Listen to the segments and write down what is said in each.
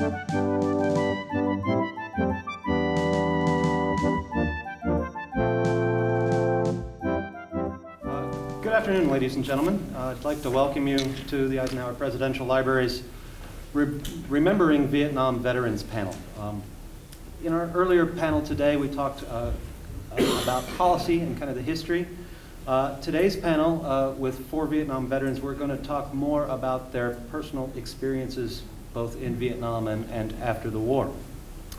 Good afternoon, ladies and gentlemen. I'd like to welcome you to the Eisenhower Presidential Library's Remembering Vietnam Veterans panel. In our earlier panel today, we talked about policy and kind of the history. Today's panel, with 4 Vietnam veterans, we're going to talk more about their personal experiences both in Vietnam and after the war.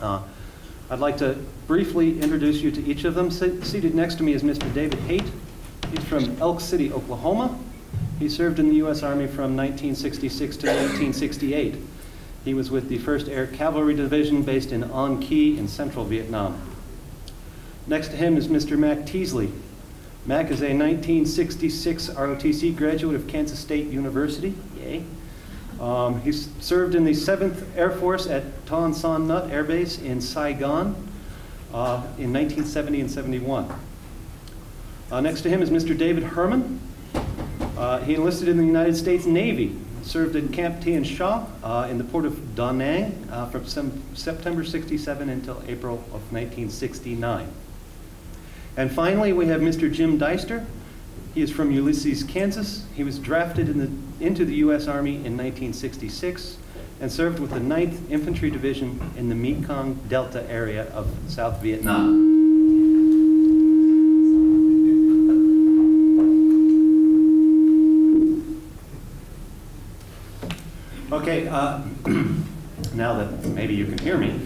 I'd like to briefly introduce you to each of them. Seated next to me is Mr. David Haight. He's from Elk City, Oklahoma. He served in the U.S. Army from 1966 to 1968. He was with the 1st Air Cavalry Division based in An Key in central Vietnam. Next to him is Mr. Mac Teasley. Mac is a 1966 ROTC graduate of Kansas State University. Yay. He served in the 7th Air Force at Ton Son Nut Air Base in Saigon in 1970 and 71. Next to him is Mr. David Herman. He enlisted in the United States Navy, served at Camp Tian Sha in the port of Da Nang from September 67 until April of 1969. And finally, we have Mr. Jim Deister. He is from Ulysses, Kansas. He was drafted into the U.S. Army in 1966 and served with the 9th Infantry Division in the Mekong Delta area of South Vietnam. Okay, now that maybe you can hear me,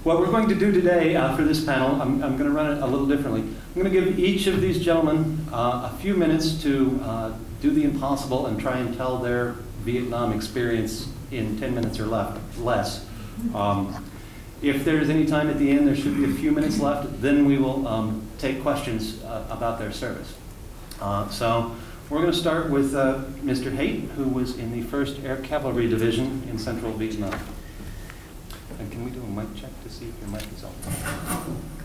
what we're going to do today for this panel, I'm going to run it a little differently. I'm going to give each of these gentlemen a few minutes to do the impossible and try and tell their Vietnam experience in 10 minutes or less. If there's any time at the end, there should be a few minutes left, then we will take questions about their service. So we're going to start with Mr. Haight, who was in the 1st Air Cavalry Division in central Vietnam. And can we do a mic check to see if your mic is on?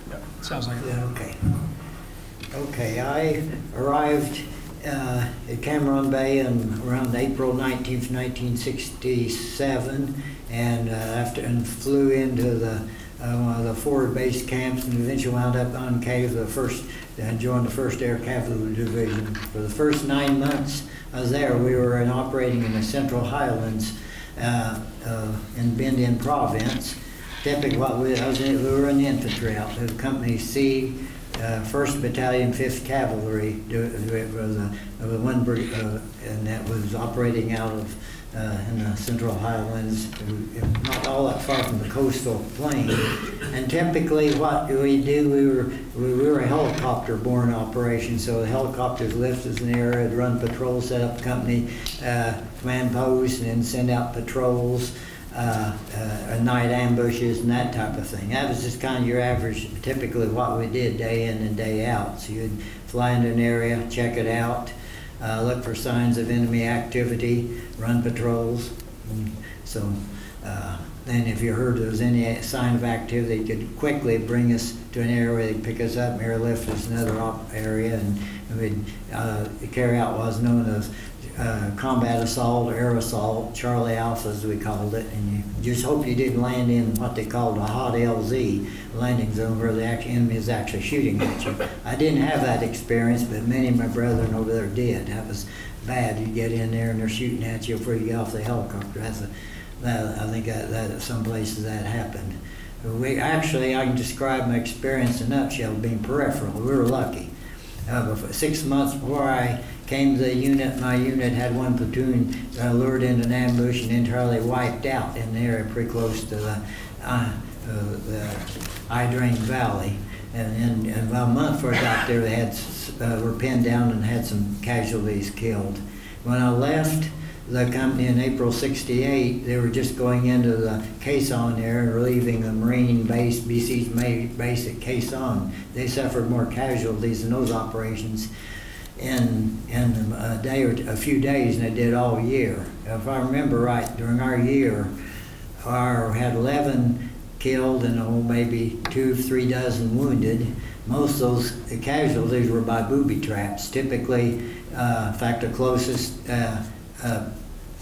Yeah, sounds like it. Yeah, okay. Okay, I arrived at Cameron Bay in around April 19th, 1967, and flew into one of the forward base camps, and eventually wound up on Joined the 1st Air Cavalry Division. For the first 9 months I was there, we were operating in the Central Highlands in Binh Dinh Province. Typically, we were in the infantry outfit, Company C, 1st Battalion, 5th Cavalry, and that was operating out of in the Central Highlands, not all that far from the coastal plain. And typically what we do, we were a helicopter-borne operation, so the helicopters lift us in the area, run patrols, set up company command posts, and then send out patrols, night ambushes, and that type of thing. That was just kind of your average, typically what we did day in and day out. So you'd fly into an area, check it out, look for signs of enemy activity, run patrols. And so then if you heard there was any sign of activity, you could quickly bring us to an area where they'd pick us up, airlift us to another area, and we'd carry out what was known as combat assault or air assault, Charlie Alpha as we called it, and you just hope you didn't land in what they called a hot LZ, landing zone, where the enemy is actually shooting at you. I didn't have that experience, but many of my brethren over there did. That was bad. You get in there and they're shooting at you before you get off the helicopter. I think that some places that happened. I can describe my experience in a nutshell being peripheral. We were lucky. 6 months before I came to the unit, my unit had one platoon lured into an ambush and entirely wiped out in the area pretty close to the Idrain Valley. And about a month before I got there, they were pinned down and had some casualties killed. When I left the company in April '68, they were just going into the Quezon there and relieving the Marine base, BC's base at Quezon. They suffered more casualties in those operations in a few days than they did all year. If I remember right, during our year, we had 11 killed and maybe 2 or 3 dozen wounded. Most of those casualties were by booby traps. Typically, in fact, the closest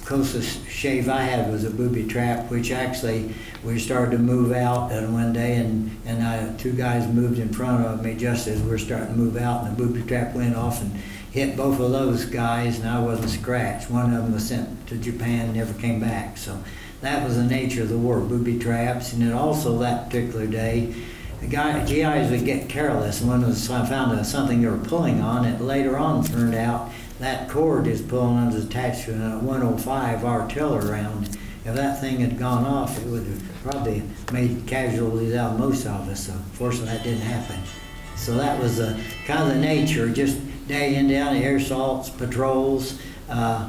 closest shave I had was a booby trap, which actually we started to move out one day, and two guys moved in front of me just as we were starting to move out, and the booby trap went off and hit both of those guys, and I wasn't scratched. One of them was sent to Japan, never came back. So that was the nature of the war, booby traps. And then also that particular day, the GIs would get careless, and found something they were pulling on. It later on turned out that cord is pulling on, attached to a 105 artillery round. If that thing had gone off, it would have probably made casualties out of most of us. So fortunately that didn't happen. So that was kind of the nature, just day in, day out, air assaults, patrols,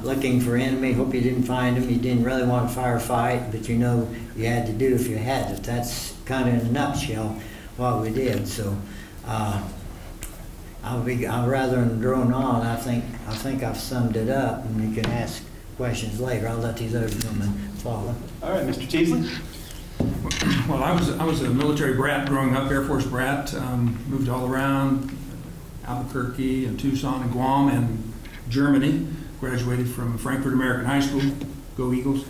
looking for enemy. Hope you didn't find them. You didn't really want to firefight, but you know you had to do if you had to. That's kind of in a nutshell what we did. So I'll rather than drone on. I think I've summed it up, and you can ask questions later. I'll let these other gentlemen follow. All right, Mr. Teasley. Well, I was a military brat growing up, Air Force brat. Moved all around Albuquerque and Tucson and Guam and Germany. Graduated from Frankfurt American High School. Go Eagles.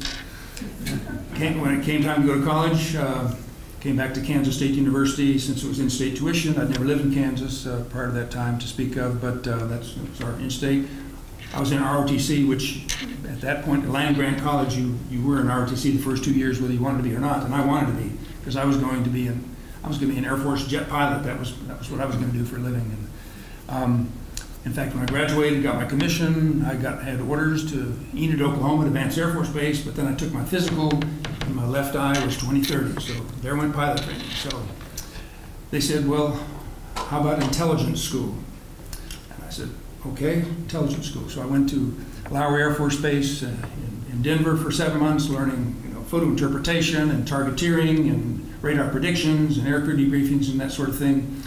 When it came time to go to college, came back to Kansas State University since it was in-state tuition. I'd never lived in Kansas prior to that time to speak of, but that's our in-state. I was in ROTC, which at that point at land grant college, you were in ROTC the first 2 years whether you wanted to be or not, and I wanted to be because I was going to be an Air Force jet pilot. That was what I was going to do for a living. And in fact, when I graduated, got my commission, I had orders to Enid, Oklahoma, at Advanced Air Force Base, but then I took my physical, and my left eye was 20/30, so there went pilot training. So they said, well, how about intelligence school? And I said, okay, intelligence school. So I went to Lowry Air Force Base in Denver for 7 months, learning photo interpretation and targeteering and radar predictions and aircrew debriefings and that sort of thing.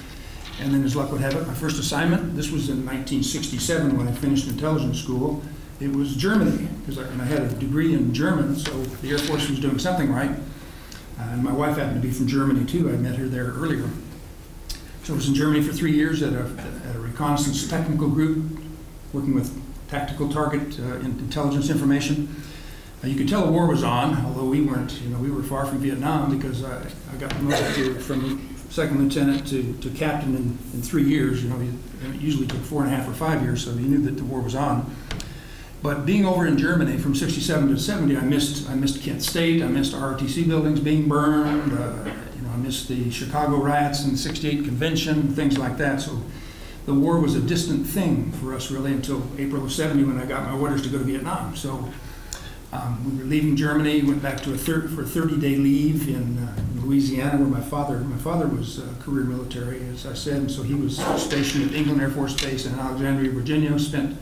And then as luck would have it, my first assignment, this was in 1967 when I finished intelligence school, it was Germany, because I had a degree in German, so the Air Force was doing something right. And my wife happened to be from Germany too. I met her there earlier. So I was in Germany for 3 years at a reconnaissance technical group, working with tactical target intelligence information. You could tell the war was on, although we weren't, we were far from Vietnam, because I got promoted from second lieutenant to captain in 3 years. It usually took 4.5 or 5 years, so you knew that the war was on. But being over in Germany from 67 to 70, I missed Kent State, I missed ROTC buildings being burned, I missed the Chicago riots and the 68 convention, things like that. So the war was a distant thing for us really until April of 70 when I got my orders to go to Vietnam. So we were leaving Germany, went back to for a 30-day leave in Louisiana, where my father was career military, as I said, and so he was stationed at England Air Force Base in Alexandria, Virginia. Spent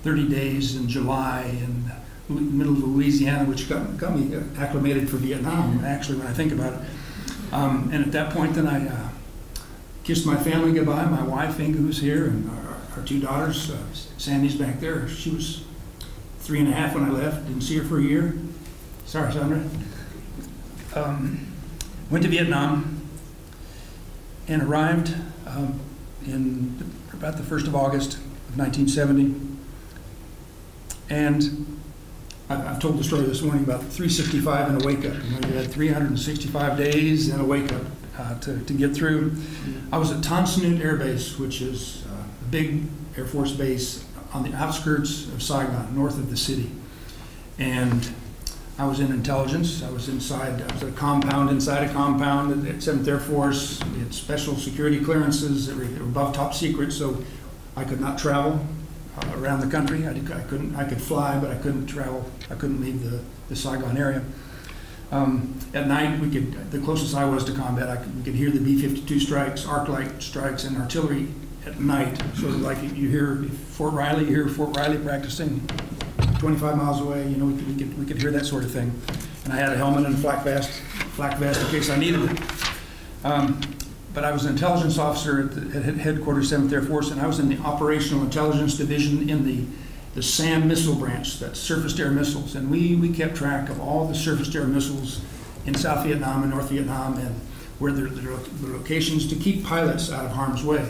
30 days in July in the middle of Louisiana, which got me acclimated for Vietnam, actually, when I think about it. And at that point, then I kissed my family goodbye, my wife, Inga, who's here, and our 2 daughters. Sandy's back there. She was 3.5 when I left, didn't see her for a year. Sorry, Sandra. Went to Vietnam and arrived in about the 1st of August of 1970. And I've told the story this morning about 365 and a wake-up. We had 365 days and a wake-up to get through. I was at Tan Son Nhut Air Base, which is a big Air Force base on the outskirts of Saigon, north of the city. And I was in intelligence. I was a compound inside a compound at 7th Air Force. We had special security clearances that were above top secret, so I could not travel around the country. I could fly, but I couldn't travel. I couldn't leave the Saigon area. At night, the closest I was to combat, we could hear the B-52 strikes, arc light strikes, and artillery at night. So like you hear Fort Riley practicing 25 miles away. We could hear that sort of thing. And I had a helmet and a flak vest in case I needed it. But I was an intelligence officer at headquarters 7th Air Force, and I was in the Operational Intelligence Division in the SAM missile branch, that's surface-to-air missiles. And we kept track of all the surface-to-air missiles in South Vietnam and North Vietnam, and where the locations to keep pilots out of harm's way.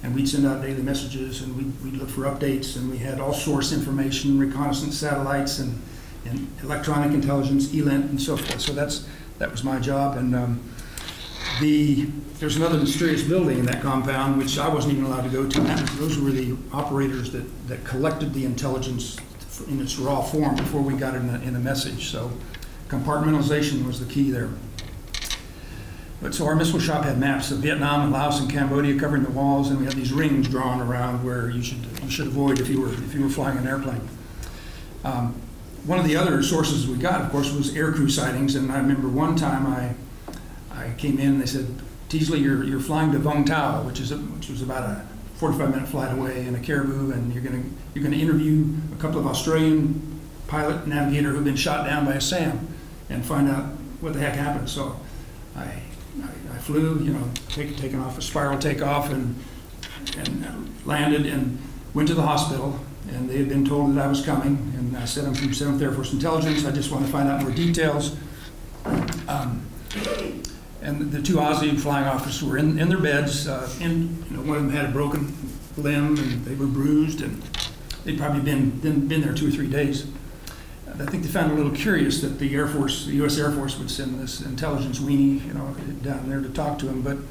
And we'd send out daily messages, and we'd look for updates, and we had all source information, reconnaissance satellites, and in electronic intelligence, ELINT, and so forth. So that was my job. And there's another mysterious building in that compound, which I wasn't even allowed to go to. Those were the operators that collected the intelligence in its raw form before we got it in a message. So compartmentalization was the key there. But so our missile shop had maps of Vietnam and Laos and Cambodia covering the walls, and we had these rings drawn around where you should avoid if you were flying an airplane. One of the other sources we got, of course, was aircrew sightings. And I remember one time I came in and they said, "Teasley, you're flying to Vung Tau, which was about a 45-minute flight away in a Caribou, and you're gonna interview a couple of Australian pilot navigator who've been shot down by a SAM and find out what the heck happened." So I flew, taking off a spiral takeoff and landed and went to the hospital, and they had been told that I was coming, and I said, "I'm from 7th Air Force Intelligence. I just want to find out more details." And the two Aussie flying officers were in their beds. One of them had a broken limb, and they were bruised, and they'd probably been there 2 or 3 days. I think they found it a little curious that the U.S. Air Force would send this intelligence weenie, down there to talk to them.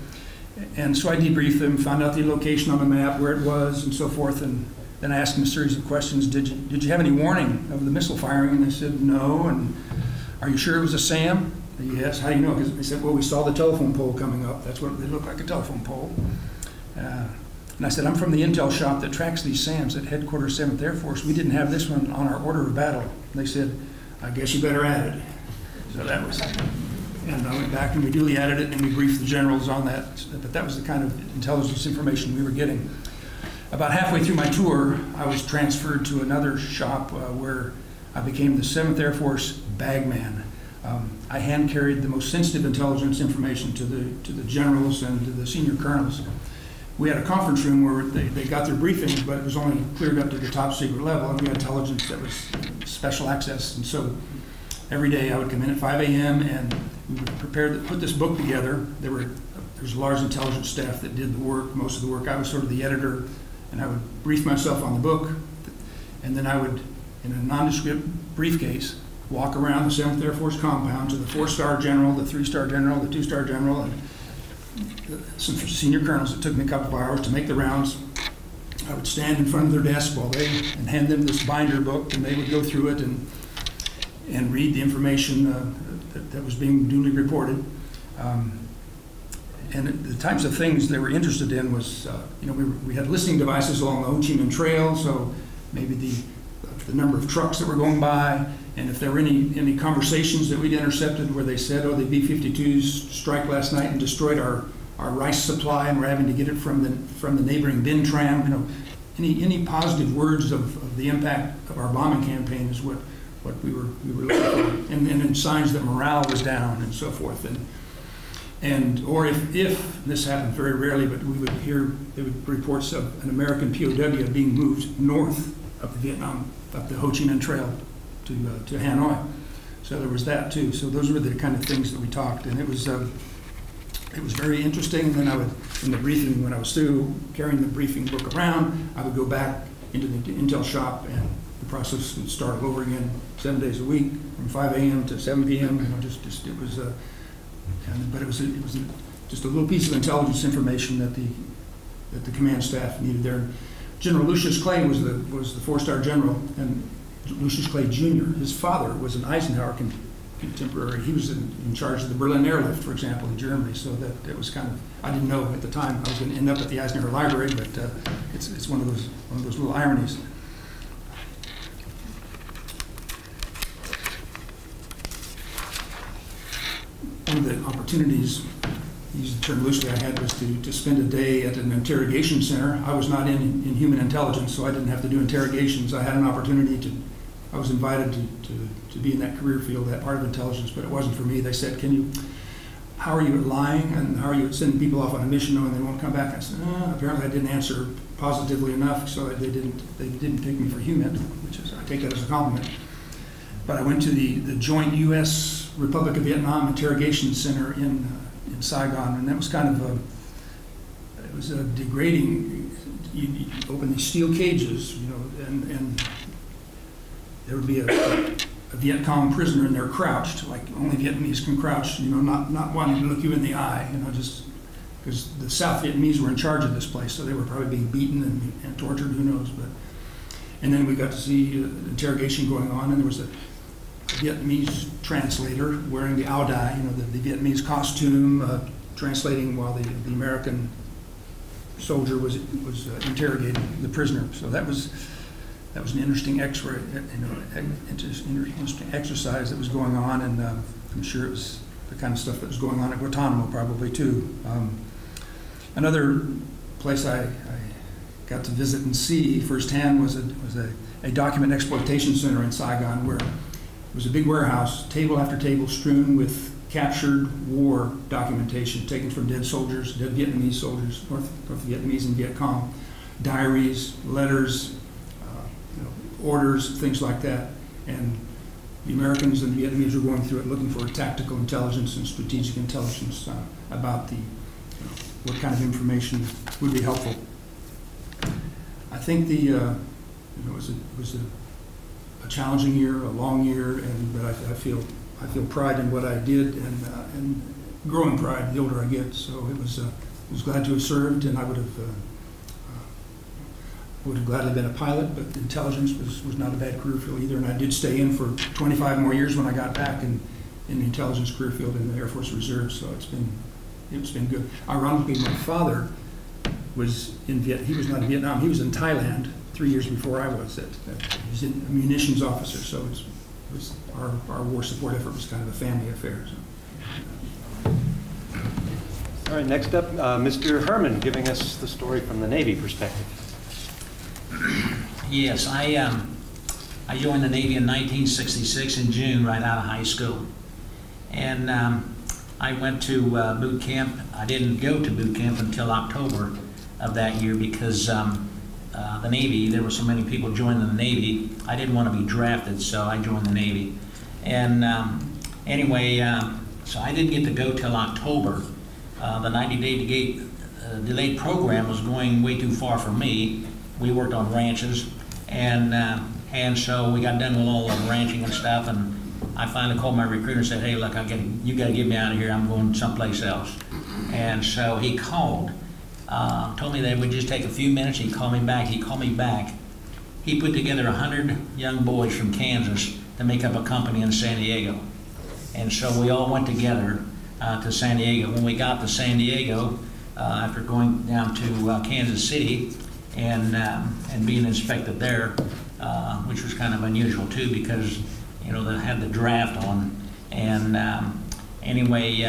And so I debriefed them, found out the location on the map, where it was, and so forth. And then I asked them a series of questions. Did you have any warning of the missile firing? And they said no. And are you sure it was a SAM? Yes. How do you know? Because they said, well, we saw the telephone pole coming up. That's what it looked like, a telephone pole. And I said, I'm from the intel shop that tracks these SAMs at headquarters 7th Air Force. We didn't have this one on our order of battle. And they said, I guess you better add it. So that was it. And I went back and we duly added it, and we briefed the generals on that. But that was the kind of intelligence information we were getting. About halfway through my tour, I was transferred to another shop where I became the 7th Air Force bagman. I hand carried the most sensitive intelligence information to the generals and to the senior colonels. We had a conference room where they got their briefings, but it was only cleared up to the top secret level, and we had intelligence that was special access. And so every day I would come in at 5 a.m. and we would put this book together. There was a large intelligence staff that did the work, most of the work. I was sort of the editor, and I would brief myself on the book, and then I would, in a nondescript briefcase, walk around the 7th Air Force compound to the 4-star general, the 3-star general, the 2-star general, and some senior colonels. It took me a couple of hours to make the rounds. I would stand in front of their desk and hand them this binder book, and they would go through it and read the information that was being duly reported. And the types of things they were interested in was, we had listening devices along the Ho Chi Minh Trail, so maybe the number of trucks that were going by, and if there were any conversations that we'd intercepted where they said, oh, the B-52s strike last night and destroyed our rice supply, and we're having to get it from the neighboring Bin Tram. Any positive words of the impact of our bombing campaign is what we were looking for, and then signs that morale was down and so forth. Or if this happened very rarely, but we would hear reports of an American POW being moved north of the Ho Chi Minh Trail to Hanoi. So there was that too. So those were the kind of things that we talked, and it was very interesting. And then I would, in the briefing, when I was through carrying the briefing book around, I would go back into the intel shop, and the process would start all over again, 7 days a week, from 5 a.m. to 7 p.m. It was but it was just a little piece of intelligence information that the command staff needed there. General Lucius Clay was the 4-star general, and Lucius Clay Jr., his father was an Eisenhower contemporary. He was in charge of the Berlin airlift, for example, in Germany. So that was kind of, I didn't know at the time I was going to end up at the Eisenhower Library, but it's one of those little ironies. One of the opportunities, use the term loosely, I had was to spend a day at an interrogation center. I was not in human intelligence, so I didn't have to do interrogations. I had an opportunity I was invited to be in that career field, that part of intelligence, but it wasn't for me. They said, how are you at lying, and how are you at sending people off on a mission knowing they won't come back? I said, apparently I didn't answer positively enough, so they didn't take me for human, which is, I take that as a compliment. But I went to the joint U.S. Republic of Vietnam Interrogation Center in Saigon, and that was kind of it was a degrading. You open these steel cages, and there would be Viet Cong prisoner and they're crouched, like only Vietnamese can crouch, you know, not wanting to look you in the eye, you know, just because the South Vietnamese were in charge of this place, so they were probably being beaten and tortured, who knows. And then we got to see interrogation going on, and there was a Vietnamese translator wearing the áo đai, you know, the Vietnamese costume, translating while the American soldier was interrogating the prisoner. So that was an interesting interesting exercise that was going on, and I'm sure it was the kind of stuff that was going on at Guantanamo probably too. Another place I got to visit and see firsthand was a document exploitation center in Saigon, where it was a big warehouse, table after table strewn with captured war documentation taken from dead soldiers, dead Vietnamese soldiers, North Vietnamese and Viet Cong, diaries, letters, you know, orders, things like that. And the Americans and the Vietnamese were going through it looking for tactical intelligence and strategic intelligence about what kind of information would be helpful. I think it was a challenging year, a long year, but I feel pride in what I did, and growing pride the older I get. So I was glad to have served, and I would have gladly been a pilot, but intelligence was not a bad career field either. And I did stay in for 25 more years when I got back in the intelligence career field in the Air Force Reserve. So it's been good. Ironically, my father was he was not in Vietnam. He was in Thailand 3 years before I was. He was a munitions officer. So our war support effort was kind of a family affair. So. All right, next up, Mr. Herman, giving us the story from the Navy perspective. Yes, I joined the Navy in 1966 in June, right out of high school. And I went to boot camp. I didn't go to boot camp until October of that year because the Navy, there were so many people joining the Navy, I didn't want to be drafted, so I joined the Navy. And anyway, so I didn't get to go till October. The 90-day delayed program was going way too far for me. We worked on ranches, and so we got done with all the ranching and stuff, and I finally called my recruiter and said, hey, look, you got to get me out of here. I'm going someplace else. And so he called, told me that it would just take a few minutes. He'd call me back. He called me back. He put together 100 young boys from Kansas to make up a company in San Diego. And so we all went together to San Diego. When we got to San Diego, after going down to Kansas City and being inspected there, which was kind of unusual too, because you know, they had the draft on. And anyway,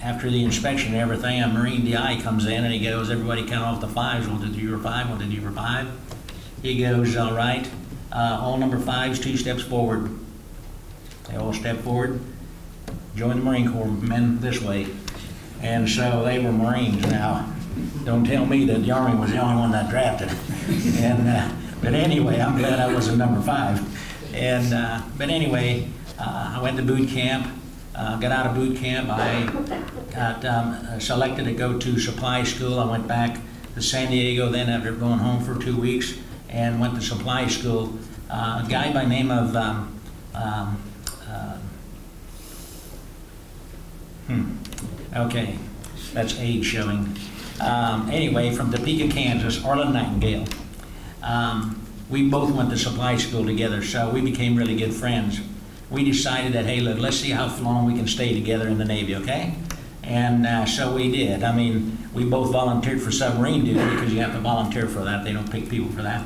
after the inspection and everything, a Marine DI comes in and he goes, everybody count off the fives, 1, 2, 3, 4, 5, 1, 2, 3, 4, 5. He goes, all right, all number 5s, 2 steps forward. They all step forward, join the Marine Corps, men this way. And so they were Marines. Now, don't tell me that the Army was the only one that drafted. And but anyway, I'm glad I wasn't number 5. And but anyway, I went to boot camp. Got out of boot camp. I got selected to go to supply school. I went back to San Diego then after going home for 2 weeks, and went to supply school. A guy by the name of okay, that's age showing. Anyway, from Topeka, Kansas, Arlen Nightingale. We both went to supply school together, so we became really good friends. We decided that, hey, look, let's see how long we can stay together in the Navy, okay? And so we did. I mean, we both volunteered for submarine duty because you have to volunteer for that. They don't pick people for that.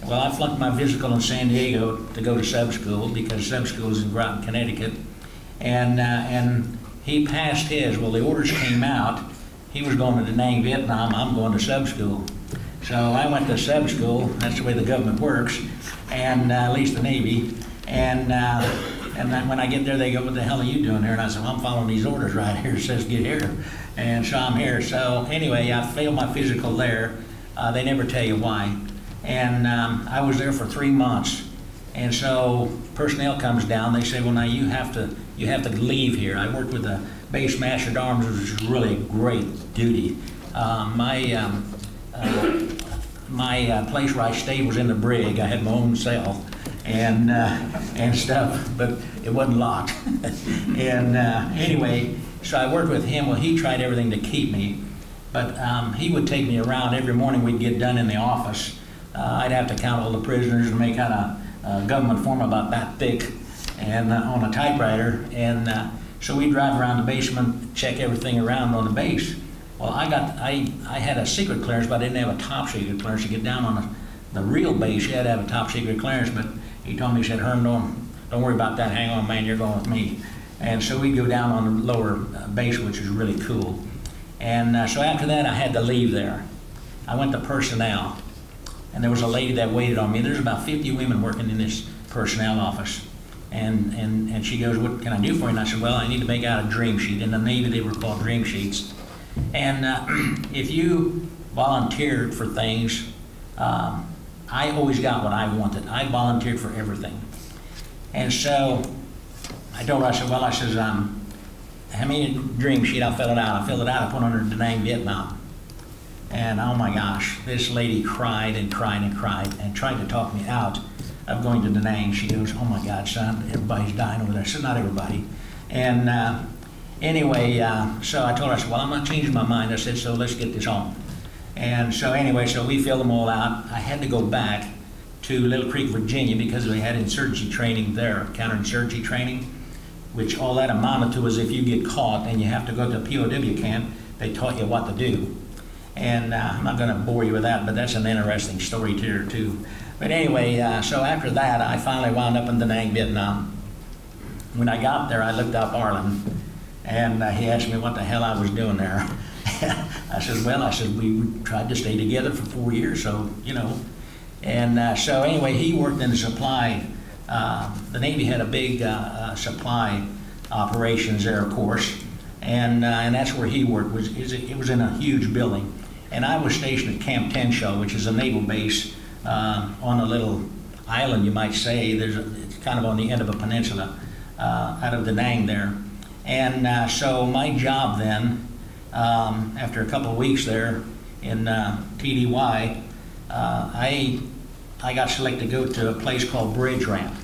Well, I flunked my physical in San Diego to go to sub school because sub school is in Groton, Connecticut. And he passed his. Well, the orders came out. He was going to Da Nang, Vietnam. I'm going to sub school. So I went to sub school. That's the way the government works, and at least the Navy. And then when I get there, they go, what the hell are you doing here? And I said, well, I'm following these orders right here. It says get here. And so I'm here. So anyway, I failed my physical there. They never tell you why. And I was there for 3 months. And so personnel comes down. They say, well, now you have to leave here. I worked with the base master at arms, which was really great duty. My my place where I stayed was in the brig. I had my own cell and stuff, but it wasn't locked. And anyway, so I worked with him. Well, he tried everything to keep me, but he would take me around. Every morning we'd get done in the office. I'd have to count all the prisoners and make out a government form about that thick and on a typewriter. And so we'd drive around the basement, check everything around on the base. Well, I had a secret clearance, but I didn't have a top secret clearance. To get down on the real base, you had to have a top secret clearance, but he told me, he said, Herm, don't worry about that. Hang on, man, you're going with me. And so we'd go down on the lower base, which was really cool. And so after that, I had to leave there. I went to personnel, and there was a lady that waited on me. There's about 50 women working in this personnel office. And she goes, what can I do for you? And I said, well, I need to make out a dream sheet. In the Navy, they were called dream sheets. And if you volunteered for things, I always got what I wanted. I volunteered for everything. And so I told her, I said, well, I says, how many dream sheet? I filled it out. I filled it out. I put it under Da Nang, Vietnam. And oh my gosh, this lady cried and cried and cried and tried to talk me out of going to Da Nang. She goes, oh my God, son, everybody's dying over there. I said, not everybody. And anyway, so I told her, I said, well, I'm not changing my mind. I said, so let's get this on. And so anyway, so we filled them all out. I had to go back to Little Creek, Virginia, because they had insurgency training there, counterinsurgency training, which all that amounted to is if you get caught and you have to go to a POW camp, they taught you what to do. And I'm not going to bore you with that, but that's an interesting story here too. But anyway, so after that, I finally wound up in Da Nang, Vietnam. When I got there, I looked up Arlen, and he asked me what the hell I was doing there. I said, well, we tried to stay together for 4 years, so, you know. And so anyway, he worked in the supply. The Navy had a big supply operations there, of course, and that's where he worked. It was in a huge building. And I was stationed at Camp Tenshaw, which is a naval base on a little island, you might say. It's kind of on the end of a peninsula out of Da Nang there. And so my job then, after a couple of weeks there in TDY, I got selected to go to a place called Bridge Ramp,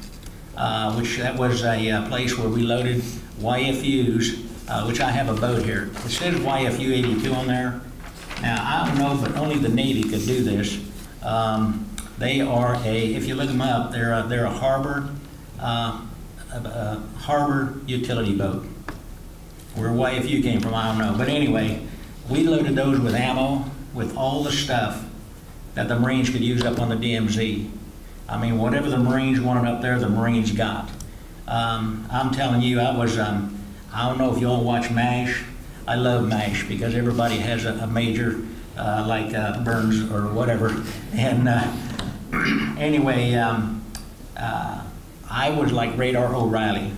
which that was a place where we loaded YFUs, which I have a boat here. It says YFU 82 on there. Now, I don't know, but only the Navy could do this. They are if you look them up, they're a harbor utility boat. Where YFU came from, I don't know. But anyway, we loaded those with ammo, with all the stuff that the Marines could use up on the DMZ. I mean, whatever the Marines wanted up there, the Marines got. I'm telling you, I don't know if you all watch MASH. I love MASH because everybody has a major, like Burns or whatever. And anyway, I was like Radar O'Reilly.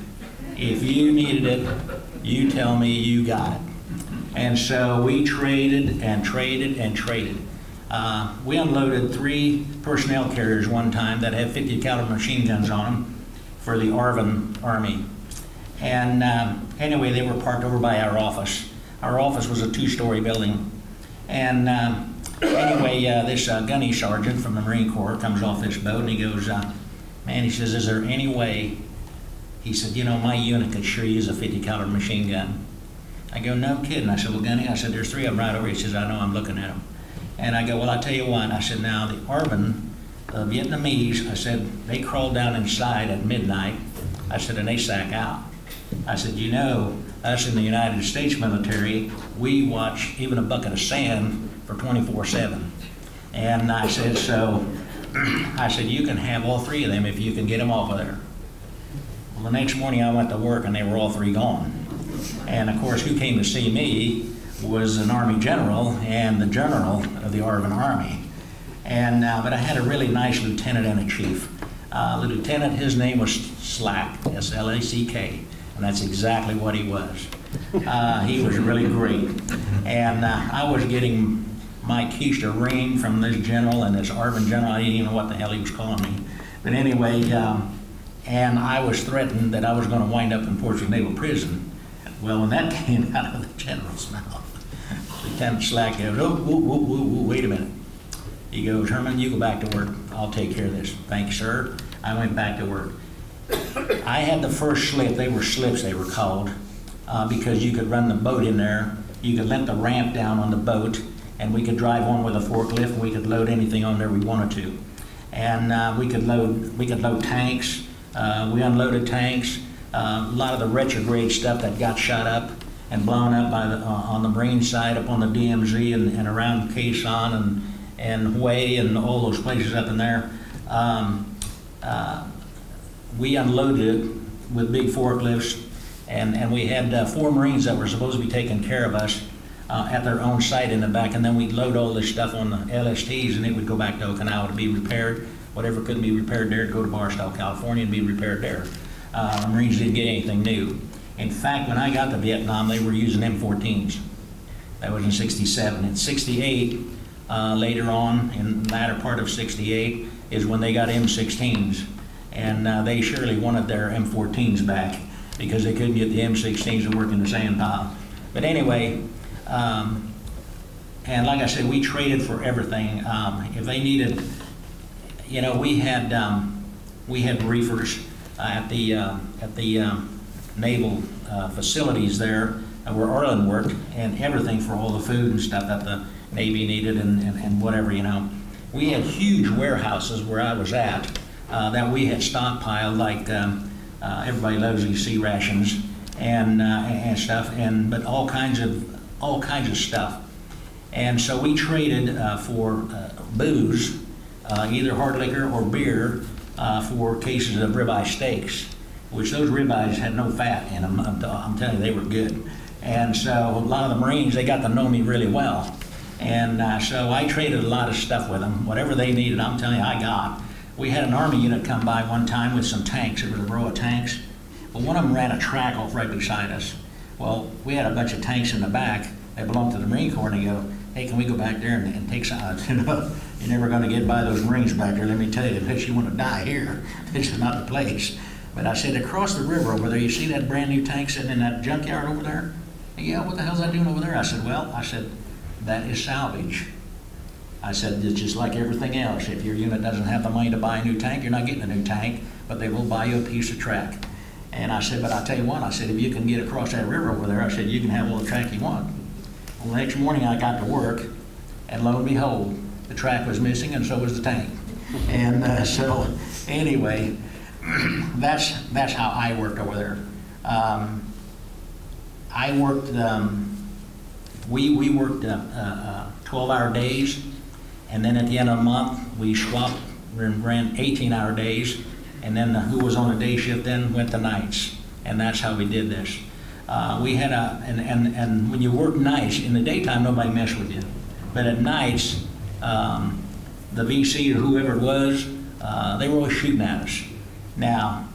If you needed it, you tell me you got it. And so we traded and traded and traded. We unloaded 3 personnel carriers one time that had 50 caliber machine guns on them for the Arvin Army. And anyway, they were parked over by our office. Our office was a 2-story building. And anyway, this gunny sergeant from the Marine Corps comes off this boat and he goes, man, he says, is there any way? He said, you know, my unit could sure use a 50 caliber machine gun. I go, no kidding. I said, well, Gunny, I said, there's 3 of them right over here. He says, I know, I'm looking at them. And I go, well, I'll tell you what. I said, now, the Arvin, the Vietnamese, I said, they crawl down inside at midnight. I said, and they sack out. I said, you know, us in the United States military, we watch even a bucket of sand for 24/7. And I said, so, I said, you can have all 3 of them if you can get them off of there. Well, the next morning I went to work and they were all 3 gone. And of course, who came to see me was an Army general and the general of the Arvin Army. And but I had a really nice lieutenant and a chief. The lieutenant, his name was Slack, S-L-A-C-K, and that's exactly what he was. He was really great. And I was getting my keister ring from this general and this Arvin general. I didn't even know what the hell he was calling me. But anyway, and I was threatened that I was going to wind up in Portsmouth Naval Prison. Well, when that came out of the general's mouth, Lieutenant Slack goes, oh, whoa, whoa, whoa, whoa, wait a minute. He goes, Herman, you go back to work. I'll take care of this. Thank you, sir. I went back to work. I had the first slip. They were slips, they were called, because you could run the boat in there. You could let the ramp down on the boat, and we could drive on with a forklift, and we could load anything on there we wanted to. And we could load tanks. We unloaded tanks. A lot of the retrograde stuff that got shot up and blown up by on the Marine side, up on the DMZ and around Quezon and Hawaii and all those places up in there. We unloaded it with big forklifts, and we had 4 Marines that were supposed to be taking care of us at their own site in the back, and then we'd load all this stuff on the LSTs, and it would go back to Okinawa to be repaired. Whatever couldn't be repaired there, go to Barstow, California, and be repaired there. Marines didn't get anything new. In fact, when I got to Vietnam, they were using M14s. That was in '67. In '68, later on, in the latter part of '68, is when they got M16s. And they surely wanted their M14s back because they couldn't get the M16s to work in the sand pile. But anyway, and like I said, we traded for everything. If they needed, you know, we had briefers at the naval facilities there where Arlen worked, and everything for all the food and stuff that the Navy needed and whatever, you know. We had huge warehouses where I was at that we had stockpiled, like everybody loves these sea rations and stuff, but all kinds of stuff. And so we traded for booze, either hard liquor or beer, for cases of ribeye steaks, which those ribeyes had no fat in them. I'm telling you, they were good. And so a lot of the Marines, they got to know me really well. And so I traded a lot of stuff with them. Whatever they needed, I'm telling you, I got. We had an Army unit come by one time with some tanks. There was a row of tanks. Well, one of them ran a track off right beside us. Well, we had a bunch of tanks in the back that belonged to the Marine Corps, and they go, hey, can we go back there and take some? You know, you're never going to get by those Marines back there, let me tell you, unless you want to die here. This is not the place. But I said, across the river over there, you see that brand new tank sitting in that junkyard over there? Yeah, what the hell's that doing over there? I said, well, that is salvage. I said, it's just like everything else. If your unit doesn't have the money to buy a new tank, you're not getting a new tank, but they will buy you a piece of track. And I said, but I'll tell you what, I said, if you can get across that river over there, I said, you can have all the track you want. Well, the next morning I got to work, and lo and behold, the track was missing, and so was the tank. And so, anyway, that's how I worked over there. I worked, we worked 12-hour days, and then at the end of the month, we swapped and ran 18-hour days, and then who was on a day shift then went to nights, and that's how we did this. We had and when you work nights, in the daytime nobody messed with you, but at nights, the VC or whoever it was, they were always shooting at us. Now,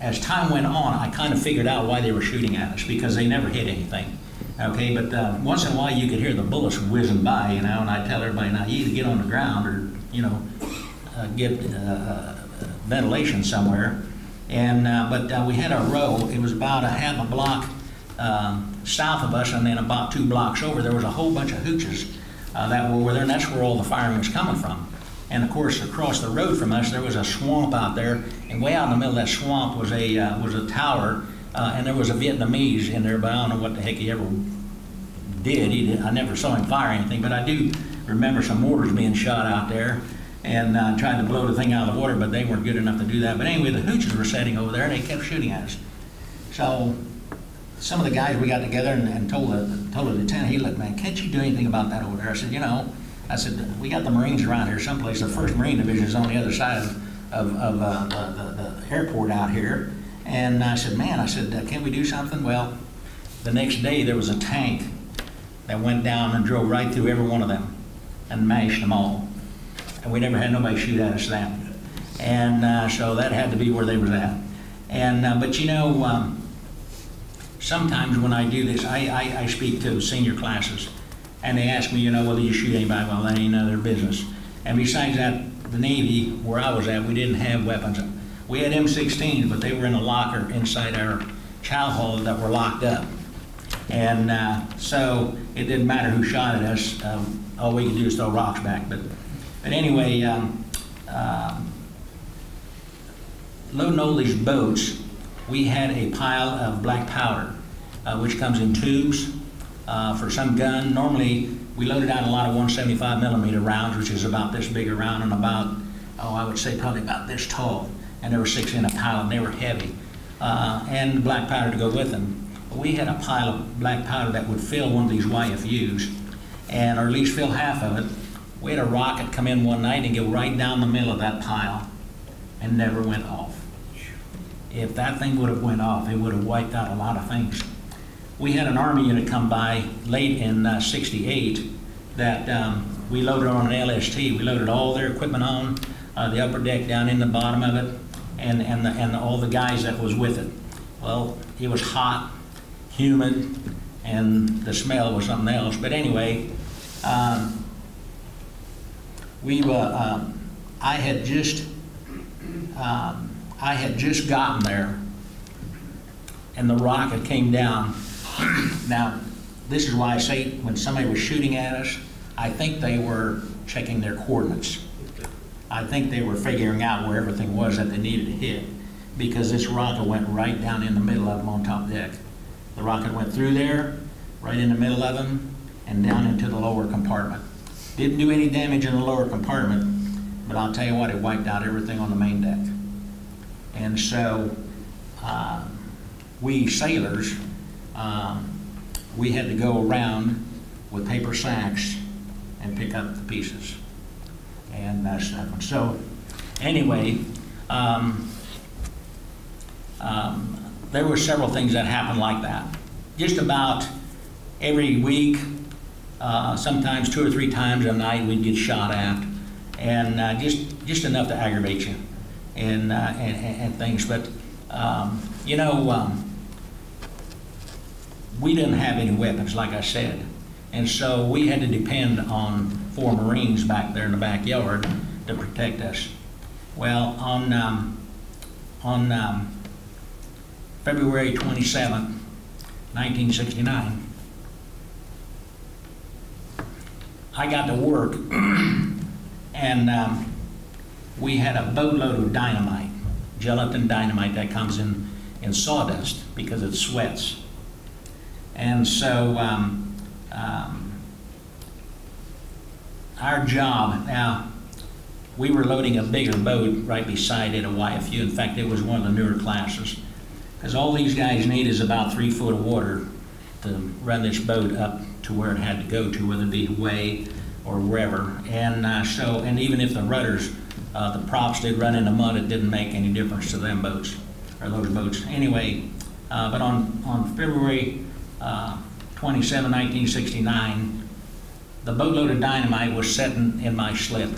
as time went on, I kind of figured out why they were shooting at us, because they never hit anything. Okay, but once in a while you could hear the bullets whizzing by, you know, and I tell everybody, now you either get on the ground or, you know, get ventilation somewhere. And but we had a row. It was about a half a block south of us, and then about 2 blocks over, there was a whole bunch of hooches that were over there, and that's where all the firing was coming from. And of course, across the road from us, there was a swamp out there, and way out in the middle of that swamp was a tower, and there was a Vietnamese in there, but I don't know what the heck he ever did. I never saw him fire anything, but I do remember some mortars being shot out there, and tried to blow the thing out of the water, but they weren't good enough to do that. But anyway, the hooches were sitting over there, and they kept shooting at us. So some of the guys, we got together and told the lieutenant, hey, look, man, can't you do anything about that over there? I said, you know, we got the Marines around here someplace. The 1st Marine Division is on the other side of the airport out here. And I said, man, can't we do something? Well, the next day there was a tank that went down and drove right through every one of them and mashed them all. And we never had nobody shoot at us then. And so that had to be where they was at. And but you know, sometimes when I do this, I speak to senior classes, and they ask me, you know, well, do you shoot anybody? Well, that ain't none of their business. And besides that, the Navy, where I was at, we didn't have weapons. We had M16s, but they were in a locker inside our chow hall that were locked up. And so it didn't matter who shot at us. All we could do is throw rocks back. But But anyway, loading all these boats, we had a pile of black powder, which comes in tubes for some gun. Normally, we loaded out a lot of 175 millimeter rounds, which is about this big a round and about, I would say probably about this tall. And there were 6 in a pile, and they were heavy. And black powder to go with them. But we had a pile of black powder that would fill one of these YFUs, and or at least fill half of it. We had a rocket come in one night and go right down the middle of that pile and never went off. If that thing would have went off, it would have wiped out a lot of things. We had an Army unit come by late in '68 that we loaded on an LST. We loaded all their equipment on, the upper deck down in the bottom of it, and all the guys that was with it. Well, it was hot, humid, and the smell was something else. But anyway, I had just gotten there, and the rocket came down. Now, this is why I say when somebody was shooting at us, I think they were checking their coordinates. I think they were figuring out where everything was that they needed to hit, because this rocket went right down in the middle of them on top deck. The rocket went through there, right in the middle of them, and down into the lower compartment. Didn't do any damage in the lower compartment, but I'll tell you what, it wiped out everything on the main deck. And so, we sailors, we had to go around with paper sacks and pick up the pieces and stuff. So, anyway, there were several things that happened like that. Just about every week, sometimes 2 or 3 times a night, we'd get shot at, and just enough to aggravate you and things. But you know, we didn't have any weapons, like I said, and so we had to depend on 4 Marines back there in the backyard to protect us. Well, on February 27th, 1969, I got to work, and we had a boatload of dynamite, gelatin dynamite that comes in sawdust because it sweats. And so our job, now, we were loading a bigger boat right beside it, a YFU. In fact, it was one of the newer classes, because all these guys need is about 3 foot of water to run this boat up to where it had to go to, whether it be way or wherever. And and even if the rudders, the props did run in the mud, it didn't make any difference to them boats, or those boats. Anyway, but on February 27, 1969, the boatload of dynamite was sitting in my slip.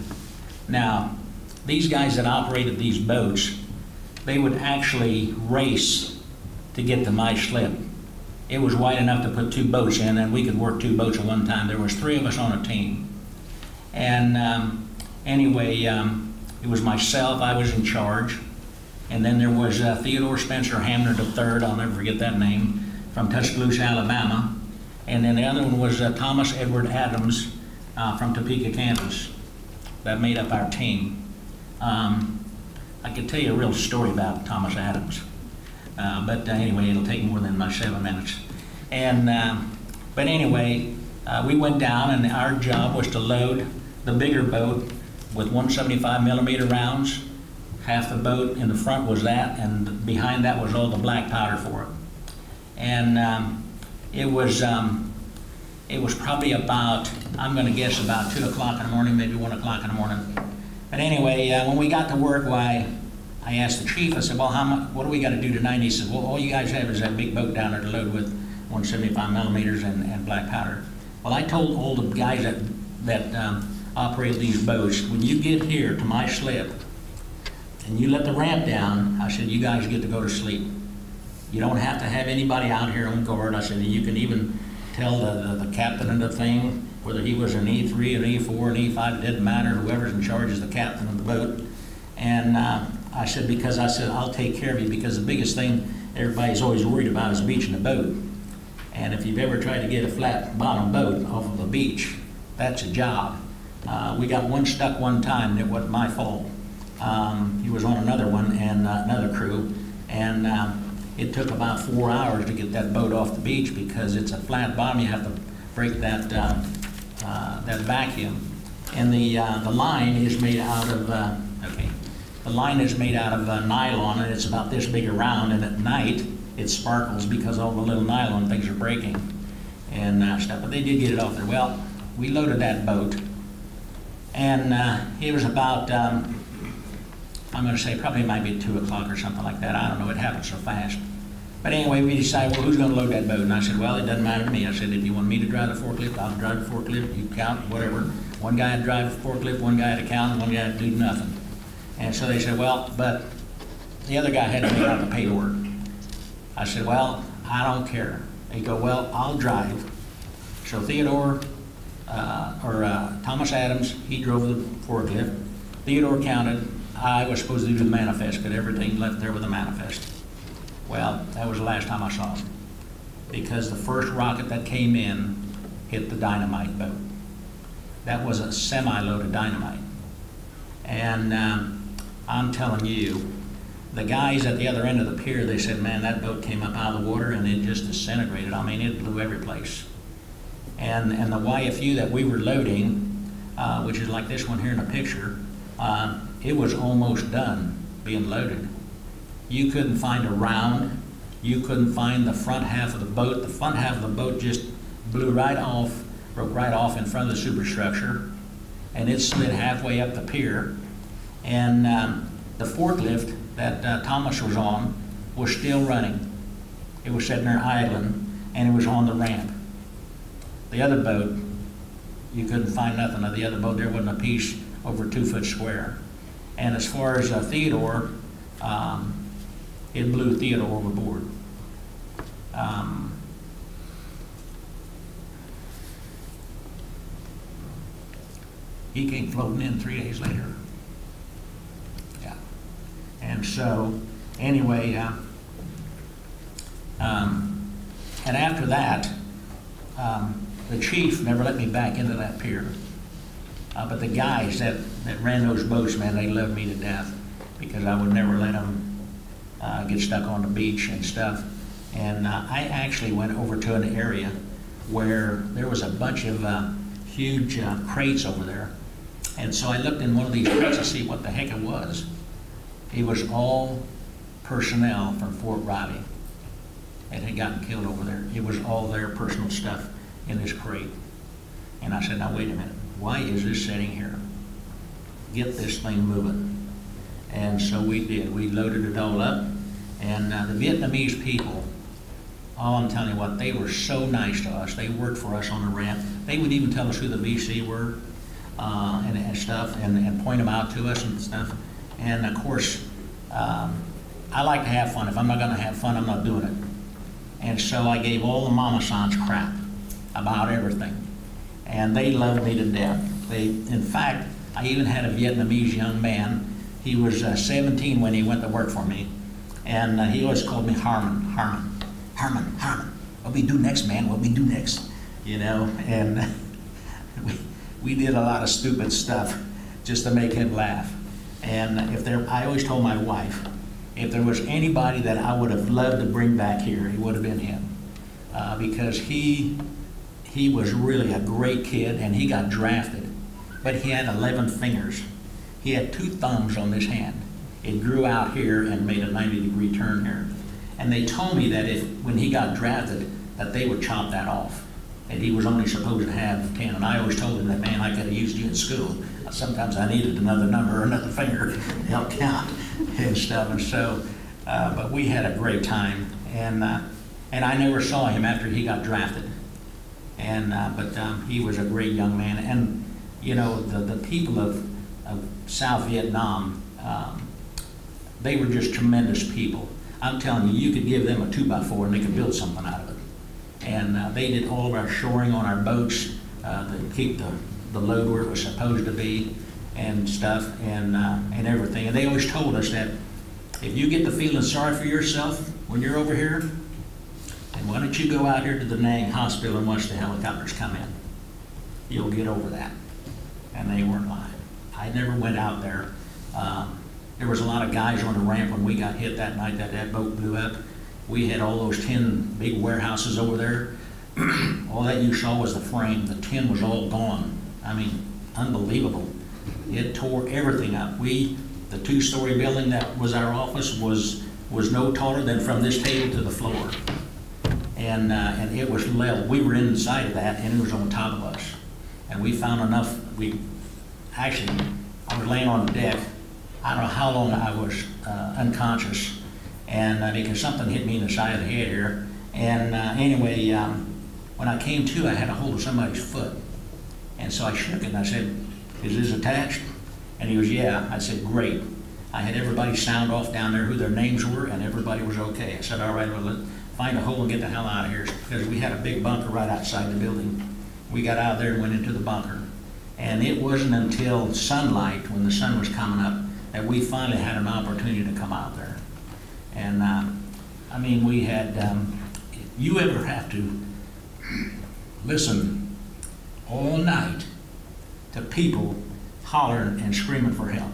Now, these guys that operated these boats, they would actually race to get to my slip. It was wide enough to put 2 boats in, and we could work 2 boats at one time. There was 3 of us on a team. And anyway, it was myself, I was in charge. And then there was Theodore Spencer Hamner III, I'll never forget that name, from Tuscaloosa, Alabama. And then the other one was Thomas Edward Adams from Topeka, Kansas. That made up our team. I could tell you a real story about Thomas Adams. But anyway, it'll take more than my 7 minutes. And, but anyway, we went down, and our job was to load the bigger boat with 175 millimeter rounds. Half the boat in the front was that, and behind that was all the black powder for it. And it was probably about, I'm going to guess about 2 o'clock in the morning, maybe 1 o'clock in the morning. But anyway, when we got to work, why, I asked the chief, I said, well, what do we got to do tonight? And he said, well, all you guys have is that big boat down there to load with 175 millimeters and black powder. Well, I told all the guys that operate these boats, when you get here to my slip and you let the ramp down, I said, you guys get to go to sleep. You don't have to have anybody out here on guard. I said, you can even tell the captain of the thing, whether he was an E3, an E4, an E5, it didn't matter. Whoever's in charge is the captain of the boat. And I said, because I said, I'll take care of you, because the biggest thing everybody's always worried about is beaching the boat. And if you've ever tried to get a flat bottom boat off of a beach, that's a job. We got one stuck one time, and it wasn't my fault. He was on another one and another crew, and it took about 4 hours to get that boat off the beach because it's a flat bottom. You have to break that that vacuum, and the line is made out of the line is made out of nylon, and it's about this big around. And at night it sparkles because all the little nylon things are breaking and stuff. But they did get it off there. Well, we loaded that boat, and it was about I'm going to say probably it might be 2 o'clock or something like that. I don't know. It happened so fast. But anyway, we decided, well, who's going to load that boat? And I said, well, it doesn't matter to me. I said, if you want me to drive the forklift, I'll drive the forklift. You count, whatever. One guy had to drive the forklift, one guy had to count, and one guy had to do nothing. And so they said, well, but the other guy had to make out the paperwork. I said, well, I don't care. They go, well, I'll drive. So Theodore, Thomas Adams, he drove the forklift. Theodore counted. I was supposed to do the manifest, because everything left there with the manifest. Well, that was the last time I saw him, because the first rocket that came in hit the dynamite boat. That was a semi-loaded dynamite. And I'm telling you, the guys at the other end of the pier, they said, man, that boat came up out of the water and it just disintegrated. I mean, it blew every place. And the YFU that we were loading, which is like this one here in the picture, it was almost done being loaded. You couldn't find a round. You couldn't find the front half of the boat. The front half of the boat just blew right off, broke right off in front of the superstructure, and it slid halfway up the pier. And the forklift that Thomas was on was still running. It was sitting there idling, and it was on the ramp. The other boat, you couldn't find nothing of the other boat. There wasn't a piece over 2 foot square. And as far as Theodore, it blew Theodore overboard. He came floating in 3 days later. Yeah. And so, anyway, and after that, the chief never let me back into that pier. But the guys that ran those boats, man, they loved me to death, because I would never let them get stuck on the beach and stuff. And I actually went over to an area where there was a bunch of huge crates over there. And so I looked in one of these crates to see what the heck it was. It was all personnel from Fort Riley that had gotten killed over there. It was all their personal stuff in this crate. And I said, now wait a minute, why is this sitting here? Get this thing moving. And so we did. We loaded it all up. And the Vietnamese people, oh, I'm telling you what, they were so nice to us. They worked for us on the ramp. They would even tell us who the VC were and stuff, and point them out to us and stuff. And of course, I like to have fun. If I'm not going to have fun, I'm not doing it. And so I gave all the mama sons crap about everything. And they loved me to death. In fact, I even had a Vietnamese young man. He was 17 when he went to work for me. And he always called me Harmon. What we do next, man? What we do next? You know, and we did a lot of stupid stuff just to make him laugh. And I always told my wife, if there was anybody that I would have loved to bring back here, it would have been him, because he was really a great kid, and he got drafted, but he had 11 fingers. He had 2 thumbs on this hand. It grew out here and made a 90-degree turn here. And they told me that when he got drafted, that they would chop that off. And he was only supposed to have 10. And I always told him that, man, I could have used you in school. Sometimes I needed another number or another finger to help count and stuff. And so, but we had a great time. And I never saw him after he got drafted. And but he was a great young man. And you know, the people of South Vietnam, they were just tremendous people. I'm telling you, you could give them a 2x4 and they could build something out of it. And they did all of our shoring on our boats to keep the load where it was supposed to be and stuff and everything. And they always told us that if you get to feeling sorry for yourself when you're over here, then why don't you go out here to the Nang Hospital and watch the helicopters come in? You'll get over that. and they weren't lying. I never went out there. There was a lot of guys on the ramp when we got hit that night that boat blew up. We had all those tin big warehouses over there. All that you saw was the frame. The tin was all gone. I mean, unbelievable. It tore everything up. The two-story building that was our office was no taller than from this table to the floor. And it was level. We were inside of that, and it was on top of us. And we found enough. I was laying on the deck. I don't know how long I was unconscious, and because something hit me in the side of the head here. And anyway, when I came to, I had a hold of somebody's foot. And so I shook it, and I said, "Is this attached?" And he goes, "Yeah." I said, "Great." I had everybody sound off down there who their names were, and everybody was okay. I said, "All right, well, let's find a hole and get the hell out of here," because we had a big bunker right outside the building. We got out there and went into the bunker. And it wasn't until sunlight, when the sun was coming up, that we finally had an opportunity to come out there. And I mean, we had, you ever have to listen all night to people hollering and screaming for help.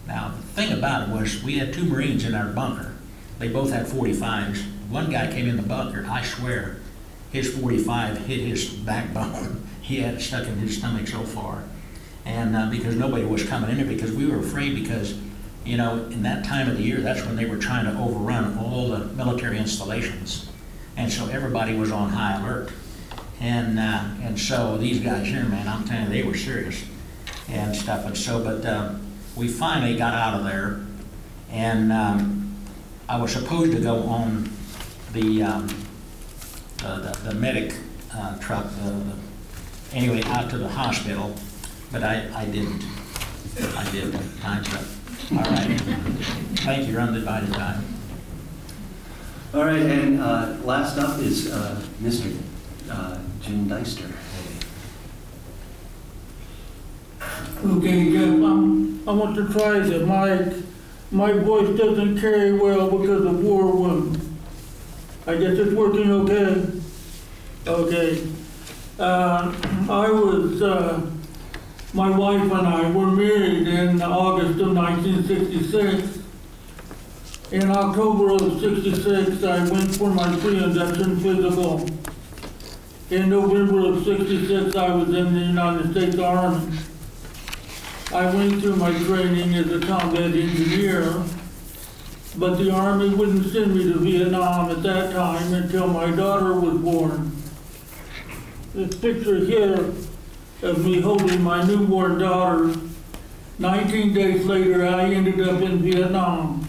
Now, the thing about it was we had two Marines in our bunker. They both had 45s. One guy came in the bunker, I swear, his 45 hit his backbone. He had it stuck in his stomach so far. And because nobody was coming in there, because we were afraid, because, you know, in that time of the year, that's when they were trying to overrun all the military installations. And so everybody was on high alert. And so these guys here, man, I'm telling you, they were serious and stuff. And so, but we finally got out of there, and I was supposed to go on the medic truck, anyway, out to the hospital, but I didn't. I did. Time's up. All right. Thank you. Your undivided time. All right, and last up is Mr. Jim Deister. Okay, Jeff, I want to try the mic. My voice doesn't carry well because of war wound. I guess it's working okay? Okay. My wife and I were married in August of 1966. In October of 66, I went for my pre-induction physical. In November of 66, I was in the United States Army. I went through my training as a combat engineer, but the Army wouldn't send me to Vietnam at that time until my daughter was born. This picture here of me holding my newborn daughter. 19 days later, I ended up in Vietnam.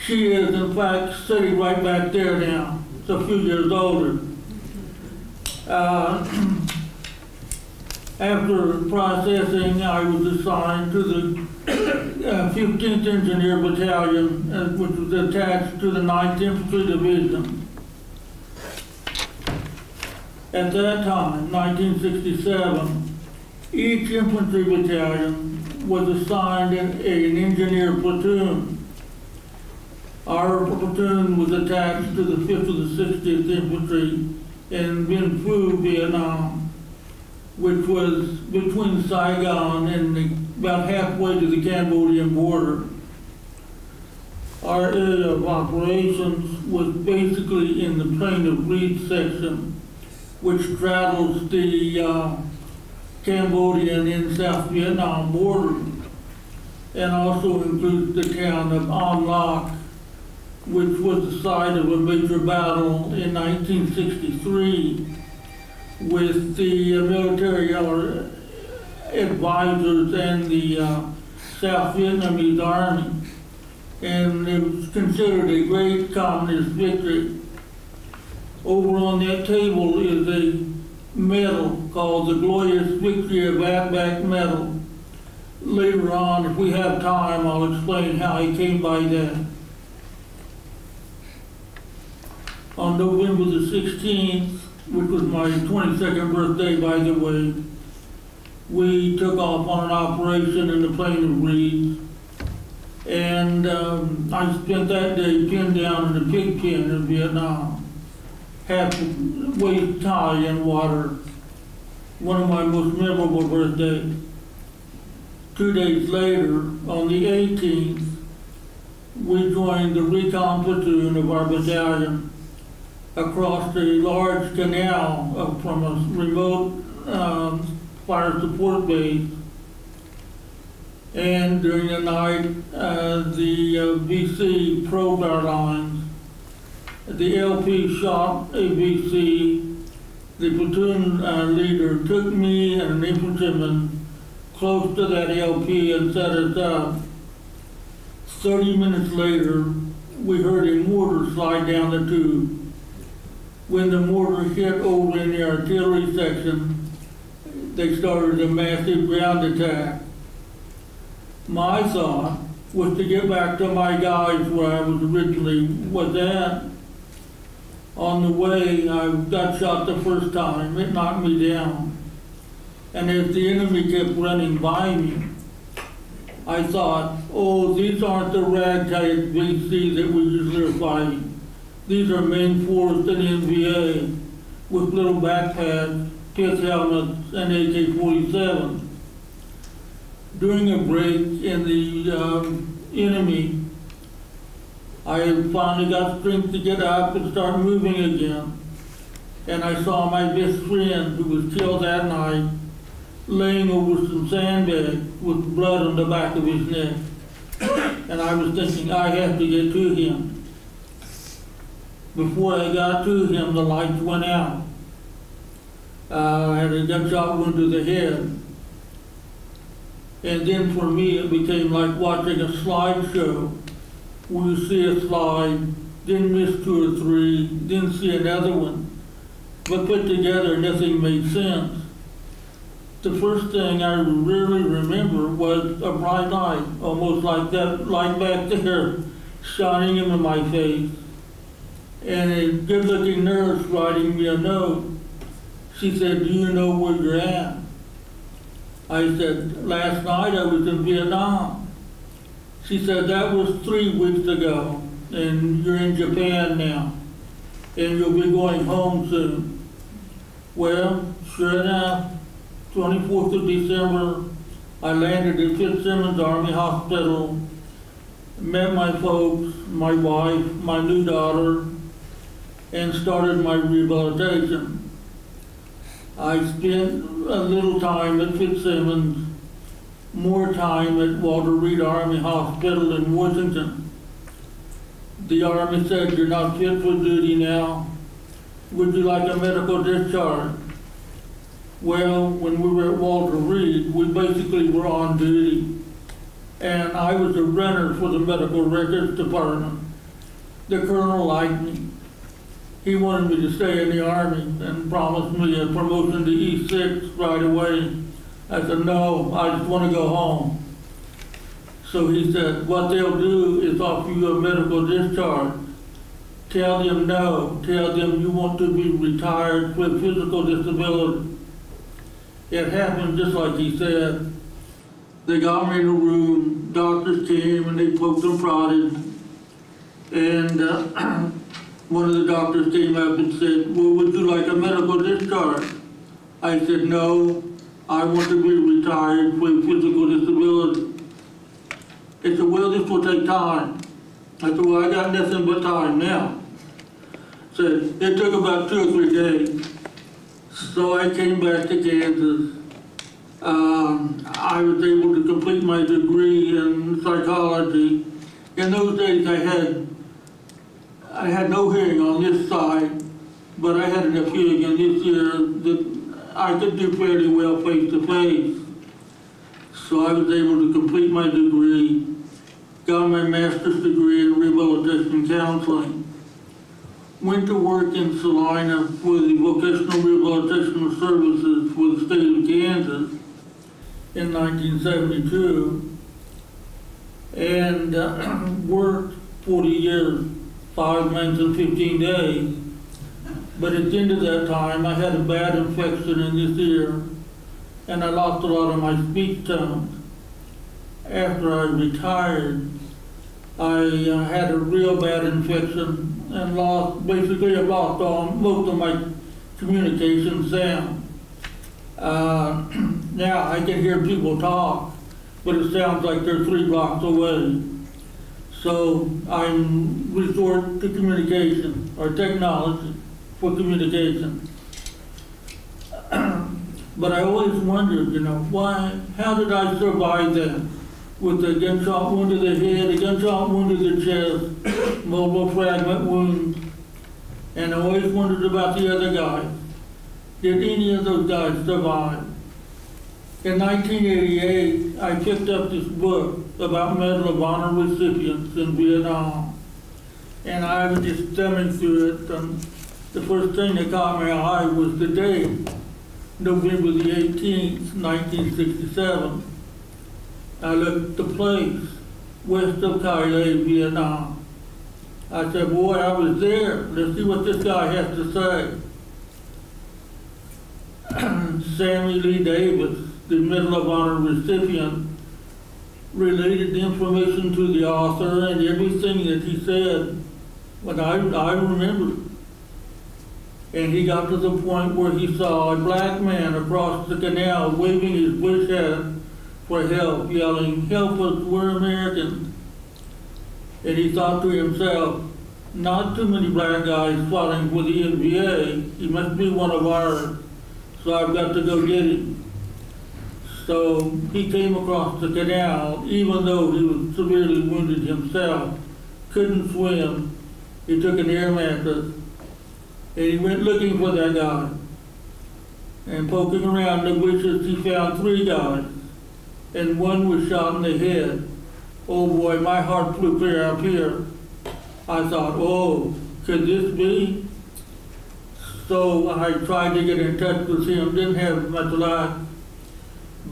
She is, in fact, sitting right back there now. It's a few years older. After processing, I was assigned to the 15th Engineer Battalion, which was attached to the 9th Infantry Division. At that time, 1967, each infantry battalion was assigned an engineer platoon. Our platoon was attached to the 5th of the 60th Infantry in Vinh Phu, Vietnam, which was between Saigon and about halfway to the Cambodian border. Our area of operations was basically in the Plain of Reeds section, which straddles the Cambodian and South Vietnam border, and also includes the town of An Lac, which was the site of a major battle in 1963 with the military advisors and the South Vietnamese Army. And it was considered a great communist victory. Over on that table is a medal called the Glorious Victory of Outback Medal. Later on, if we have time, I'll explain how he came by that. On November the 16th, which was my 22nd birthday, by the way, we took off on an operation in the Plain of Reeds. And I spent that day pinned down in the pig pen in Vietnam, half waist high in water. One of my most memorable birthdays. 2 days later, on the 18th, we joined the recon platoon of our battalion across a large canal from a remote fire support base. And during the night, the VC probed our lines. The LP shot a VC. The platoon leader took me and an infantryman close to that LP and set us up. 30 minutes later, we heard a mortar slide down the tube. When the mortar hit over in the artillery section, they started a massive ground attack. My thought was to get back to my guys where I was originally at. On the way, I got shot the first time. It knocked me down. And as the enemy kept running by me, I thought, oh, these aren't the ragtag VC that we usually are fighting. These are main force and NVA with little backpacks, pith helmets, and AK-47. During a break in the enemy, I finally got strength to get up and start moving again. And I saw my best friend, who was killed that night, laying over some sandbags with blood on the back of his neck. And I was thinking, I have to get to him. Before I got to him, the lights went out. I had a gunshot wound to the head. And then for me, it became like watching a slideshow, where you see a slide, then miss 2 or 3, then see another one. But put together, nothing made sense. The first thing I really remember was a bright light, almost like that light back there, shining into my face. And a good-looking nurse writing me a note. She said, do you know where you're at? I said, last night I was in Vietnam. She said, that was 3 weeks ago, and you're in Japan now, and you'll be going home soon. Well, sure enough, 24th of December, I landed at Fitzsimmons Army Hospital, met my folks, my wife, my new daughter, and started my rehabilitation. I spent a little time at Fitzsimmons, more time at Walter Reed Army Hospital in Washington. The Army said, you're not fit for duty now. Would you like a medical discharge? Well, when we were at Walter Reed, we basically were on duty. And I was a runner for the medical records department. The colonel liked me. He wanted me to stay in the Army and promised me a promotion to E6 right away. I said, no, I just want to go home. So he said, what they'll do is offer you a medical discharge. Tell them no. Tell them you want to be retired with physical disability. It happened just like he said. They got me in a room, doctors came and they poked and prodded. And one of the doctors came up and said, well, would you like a medical discharge? I said, no, I want to be retired with physical disability. He said, well, this will take time. I said, well, I got nothing but time now. Said, it took about 2 or 3 days. So I came back to Kansas. I was able to complete my degree in psychology. In those days, I had no hearing on this side, but I had enough hearing in this ear that I could do fairly well face to face. So I was able to complete my degree, got my master's degree in rehabilitation counseling, went to work in Salina for the Vocational Rehabilitation Services for the state of Kansas in 1972, and worked 40 years, 5 months and 15 days. But at the end of that time, I had a bad infection in this ear, and I lost a lot of my speech tones. After I retired, I had a real bad infection and basically I lost most of my communication sound. Now I can hear people talk, but it sounds like they're 3 blocks away. So I'm resort to communication or technology for communication. But I always wondered, how did I survive that? With a gunshot wound to the head, a gunshot wound to the chest, multiple fragment wounds. And I always wondered about the other guys. Did any of those guys survive? In 1988, I picked up this book about Medal of Honor recipients in Vietnam. And I was just thumbing through it, and the first thing that caught my eye was the date, November the 18th, 1967. I looked at the place, west of Cayenne, Vietnam. I said, boy, I was there. Let's see what this guy has to say. Sammy Lee Davis, the Medal of Honor recipient, related the information to the author, and everything that he said, but I remember. And he got to the point where he saw a black man across the canal waving his bush hat for help, yelling, "Help us, we're Americans." And he thought to himself, not too many black guys fighting for the NBA, he must be one of ours, so I've got to go get him. So he came across the canal, even though he was severely wounded himself, couldn't swim. He took an air mattress, and he went looking for that guy. And poking around the bushes, he found 3 guys, and one was shot in the head. Oh boy, my heart flew clear up here. I thought, oh, could this be? So I tried to get in touch with him, didn't have much luck.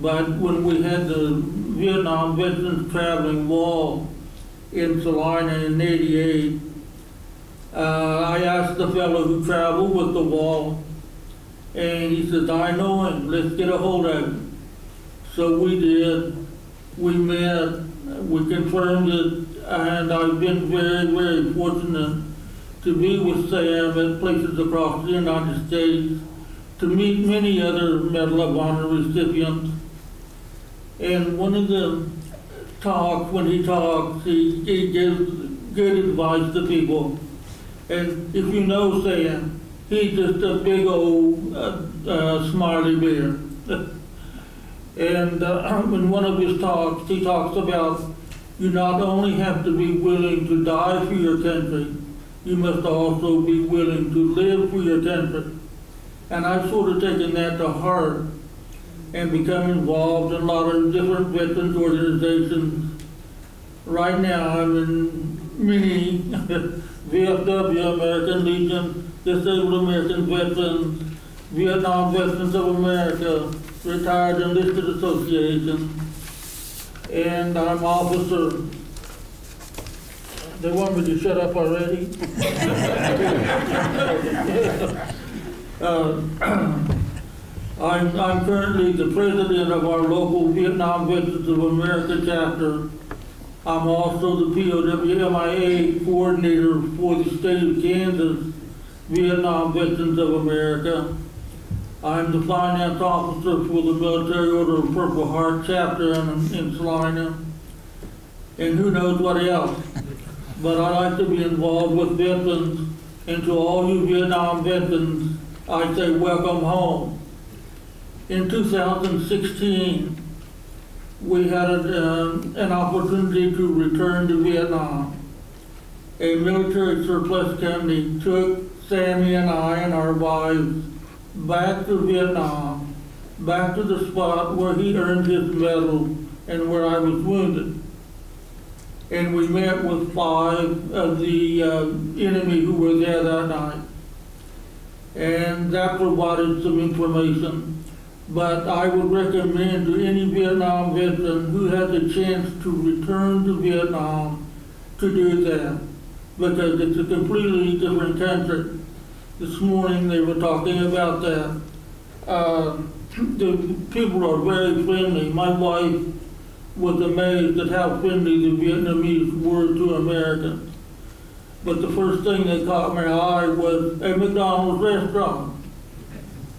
But when we had the Vietnam Veterans Traveling Wall in Salina in '88, I asked the fellow who traveled with the wall, and he says, I know him, let's get a hold of him. So we did, we met, we confirmed it, and I've been very, very fortunate to be with Sam at places across the United States, to meet many other Medal of Honor recipients. And one of the talks, when he talks, he gives good advice to people. And if you know Sam, he's just a big old smiley bear. And in one of his talks, he talks about you not only have to be willing to die for your country, you must also be willing to live for your country. And I've sort of taken that to heart and become involved in a lot of different veterans organizations. Right now I'm in many VFW, American Legion, Disabled American Veterans, Vietnam Veterans of America, Retired Enlisted Association, and I'm officer. They want me to shut up already? I'm currently the president of our local Vietnam Veterans of America chapter. I'm also the POWMIA coordinator for the state of Kansas Vietnam Veterans of America. I'm the finance officer for the Military Order of Purple Heart chapter in Salina, and who knows what else. But I like to be involved with veterans, and to all you Vietnam veterans, I say welcome home. In 2016, we had an opportunity to return to Vietnam. A military surplus company took Sammy and I and our wives back to Vietnam, back to the spot where he earned his medal and where I was wounded. And we met with 5 of the enemy who were there that night. And that provided some information. But I would recommend to any Vietnam veteran who has a chance to return to Vietnam to do that, because it's a completely different country. This morning they were talking about that. The people are very friendly. My wife was amazed at how friendly the Vietnamese were to Americans. But the first thing that caught my eye was a McDonald's restaurant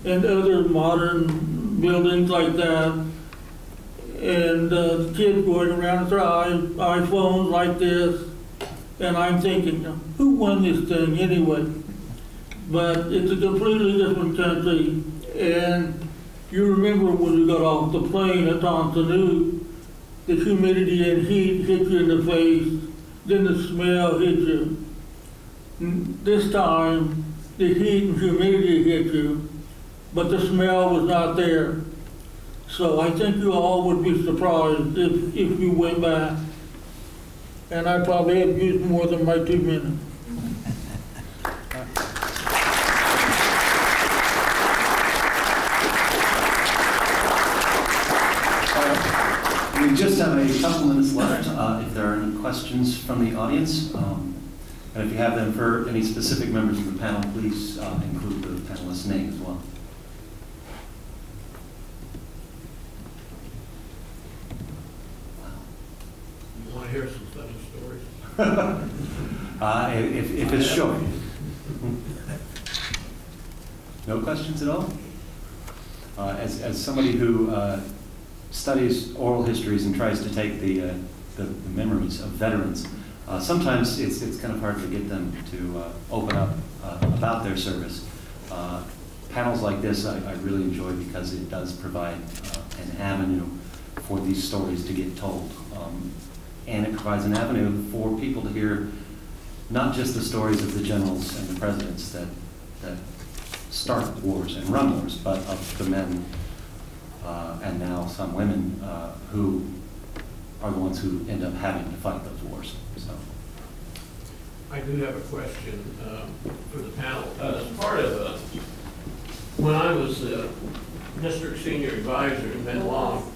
and other modern buildings like that. and the kids going around with their iPhones like this, and I'm thinking, who won this thing anyway? But it's a completely different country, and you remember when you got off the plane at Tonsanoo, the humidity and heat hit you in the face, then the smell hit you. This time, the heat and humidity hit you, but the smell was not there. So I think you all would be surprised if you went back. And I probably have used more than my 2 minutes. We just have a couple minutes left. If there are any questions from the audience, and if you have them for any specific members of the panel, please include the panelist's name as well. You want to hear some funny stories? If it's short. No questions at all? As somebody who studies oral histories and tries to take the memories of veterans, sometimes it's kind of hard to get them to open up about their service. Panels like this I really enjoy because it does provide an avenue for these stories to get told. And it provides an avenue for people to hear not just the stories of the generals and the presidents that start wars and run wars, but of the men and now some women who are the ones who end up having to fight those wars. So, I do have a question for the panel. As part of when I was district senior advisor in Ben Long,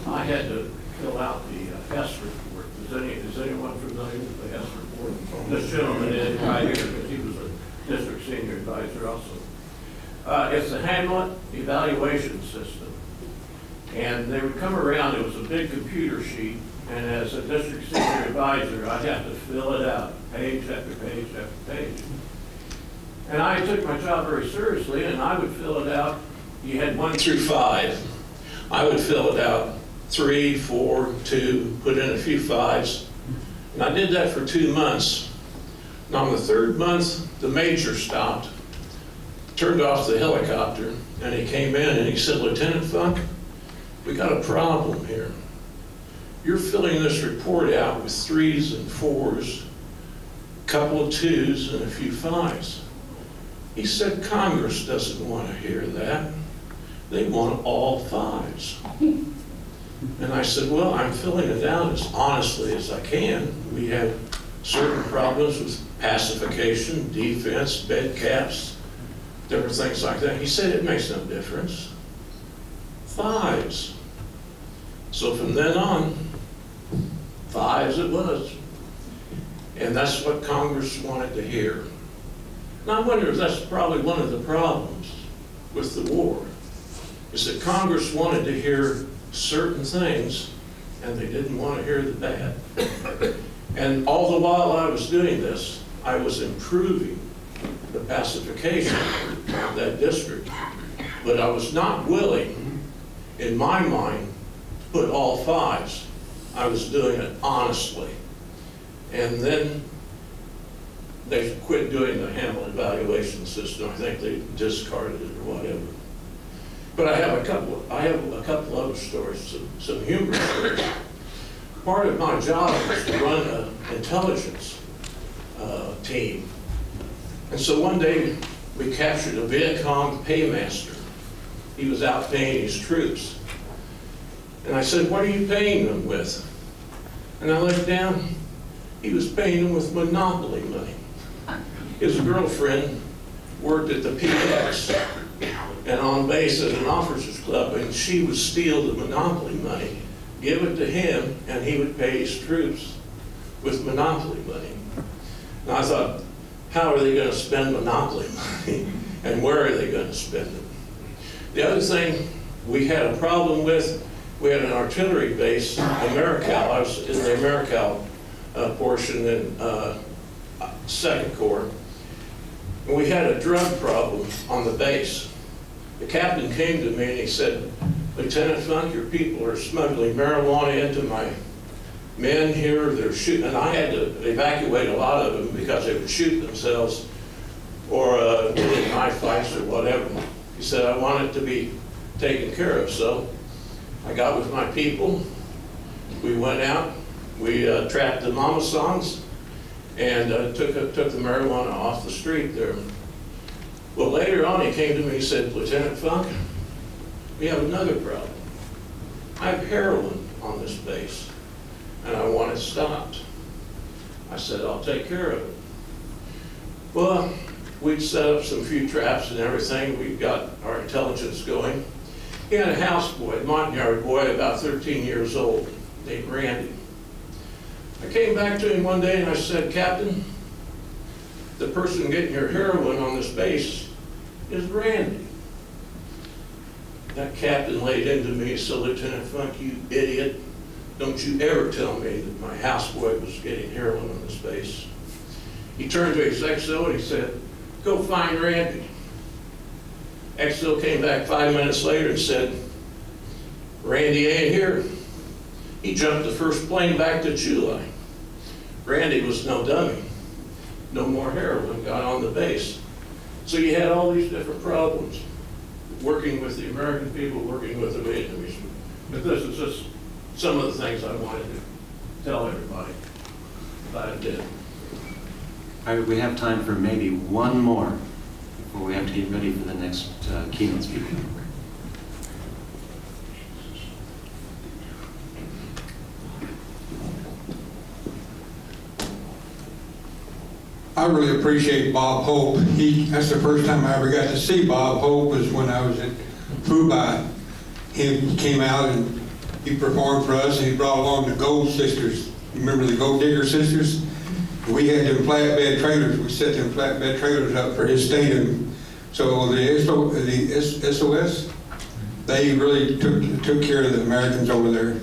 I had to fill out the Hess report. Is anyone familiar with the Hess report? This gentleman is right here because he was a district senior advisor also. It's the Hamlet evaluation system. And they would come around, it was a big computer sheet, and as a district senior advisor, I'd have to fill it out, page after page after page. And I took my job very seriously, and I would fill it out. You had 1 through 5. I would fill it out 3, 4, 2, put in a few 5s. And I did that for 2 months. And on the 3rd month, the major stopped, turned off the helicopter, and he came in and he said, "Lieutenant Funk, we got a problem here. You're filling this report out with 3s and 4s, a couple of 2s, and a few 5s. He said, "Congress doesn't want to hear that. They want all 5s. And I said, "Well, I'm filling it out as honestly as I can. We have certain problems with pacification, defense, bed caps, different things like that." He said, "It makes no difference. 5s. So from then on, 5s it was. And that's what Congress wanted to hear. And I wonder if that's probably one of the problems with the war, is that Congress wanted to hear certain things, and they didn't want to hear the bad. And all the while I was doing this, I was improving the pacification of that district. But I was not willing, in my mind, to put all 5s. I was doing it honestly. And then they quit doing the Hamlet evaluation system. I think they discarded it or whatever. But I have a couple other stories, some humorous stories. Part of my job was to run an intelligence team. And so one day we captured a Viet Cong paymaster. He was out paying his troops. And I said, "What are you paying them with?" And I looked down, he was paying them with Monopoly money. His girlfriend worked at the PX and on base at an officers club, and she would steal the Monopoly money, give it to him, and he would pay his troops with Monopoly money. And I thought, how are they going to spend Monopoly money, and where are they going to spend it? The other thing we had a problem with, we had an artillery base, Americal. I was in the Americal portion in 2nd Corps. And we had a drug problem on the base. The captain came to me and he said, Lieutenant Funk, your people are smuggling marijuana into my men here. They're shooting, and I had to evacuate a lot of them because they would shoot themselves or get in knife fights or whatever. He said, I want it to be taken care of. So I got with my people. We went out. We trapped the mama-sons and took the marijuana off the street there. Well, later on, he came to me and said, Lieutenant Funk, we have another problem. I have heroin on this base, and I want it stopped. I said, I'll take care of it. Well, we'd set up some few traps and everything. We got our intelligence going. He had a houseboy, a Montagnard boy, about 13 years old, named Randy. I came back to him one day and I said, Captain, the person getting your heroin on this base is Randy. That captain laid into me and said, Lieutenant Funk, you idiot, don't you ever tell me that my houseboy was getting heroin on this base. He turned to his XO and he said, go find Randy. XO came back 5 minutes later and said, Randy ain't here. He jumped the first plane back to Chulai. Randy was no dummy. No more heroin got on the base. So you had all these different problems, working with the American people, working with the Vietnamese. But this is just some of the things I wanted to tell everybody that I did. All right, we have time for maybe one more before we have to get ready for the next keynote speaker. I really appreciate Bob Hope. That's the first time I ever got to see Bob Hope was when I was at Fubai. He came out and he performed for us, and he brought along the Gold Sisters. You remember the Gold Digger Sisters? We had them flatbed trailers. We set them flatbed trailers up for his stadium. So the SOS, they really took care of the Americans over there.